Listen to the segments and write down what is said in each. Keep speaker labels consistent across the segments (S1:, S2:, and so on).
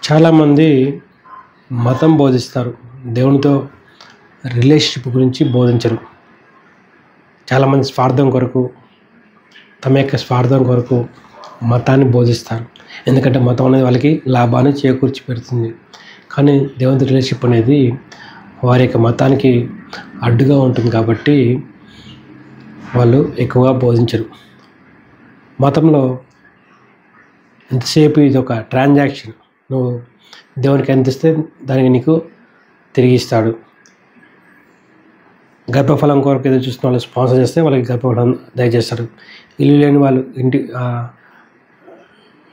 S1: చాలామంది మతం బోధిస్తారు. దేవునితో రిలేషన్‌షిప్ గురించి బోధించరు. చాలామంది స్వార్థం కొరకు, తమ యొక్క స్వార్థం కొరకు మతాన్ని బోధిస్తారు. ఎందుకంటే మతం అనేది వాళ్ళకి లాభాన్ని చేకూర్చి పెడుతుంది. కానీ దేవునితో రిలేషన్‌షిప్ అనేది వారి యొక్క మతానికి అడ్డుగా ఉంటుంది కాబట్టి వాళ్ళు ఎక్కువగా బోధించరు. మతంలో ఎంతసేపు ఇదొక ట్రాన్సాక్షన్. నువ్వు దేవునికి ఎంత ఇస్తే దానికి నీకు తిరిగి ఇస్తాడు. గర్భఫలం కొరకు ఎదురు చూస్తున్న వాళ్ళు స్పాన్సర్ చేస్తే వాళ్ళకి గర్భఫలం దయచేస్తాడు. ఇల్లు లేని వాళ్ళు ఇంటి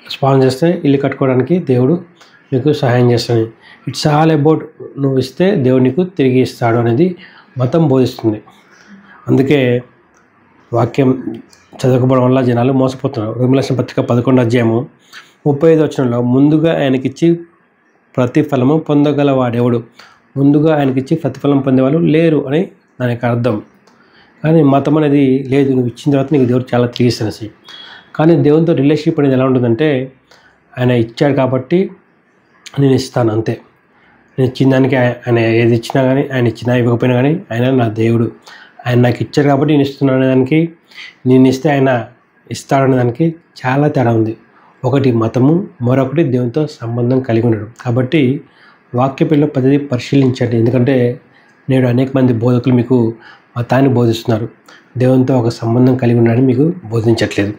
S1: స్పాన్సర్ చేస్తే ఇల్లు కట్టుకోవడానికి దేవుడు మీకు సహాయం చేస్తాడు. ఇట్స్ ఆల్ అబౌట్ నువ్వు ఇస్తే దేవుడు నీకు తిరిగి ఇస్తాడు అనేది మతం బోధిస్తుంది. అందుకే వాక్యం చదవకపోవడం వల్ల జనాలు మోసపోతున్నారు. రోమీయుల పత్రిక 11:35 ముందుగా ఆయనకిచ్చి ప్రతిఫలము పొందగలవాడెవడు? ముందుగా ఆయనకిచ్చి ప్రతిఫలం పొందేవాళ్ళు లేరు అని దానికి అర్థం. కానీ మతం అనేది లేదు, నువ్వు ఇచ్చిన తర్వాత నీకు దేవుడు చాలా తిరిగిస్తాడు. కానీ దేవునితో రిలేషన్షిప్ అనేది ఎలా ఉంటుందంటే, ఆయన ఇచ్చాడు కాబట్టి నేను ఇస్తాను అంతే. నేను ఇచ్చిన దానికి ఆయన ఏది ఇచ్చినా కానీ, ఆయన ఇచ్చినా ఇవ్వకపోయినా కానీ ఆయన నా దేవుడు. ఆయన నాకు ఇచ్చాడు కాబట్టి నేను ఇస్తున్నాను అనేదానికి, నేను ఇస్తే ఆయన ఇస్తాడనే దానికి చాలా తేడా ఉంది. ఒకటి మతము, మరొకటి దేవునితో సంబంధం కలిగి ఉండడం. కాబట్టి వాక్యపిల్ల పద్ధతి పరిశీలించండి. ఎందుకంటే నేడు అనేక మంది బోధకులు మీకు మతాన్ని బోధిస్తున్నారు, దేవునితో ఒక సంబంధం కలిగి ఉన్నాడని మీకు బోధించట్లేదు.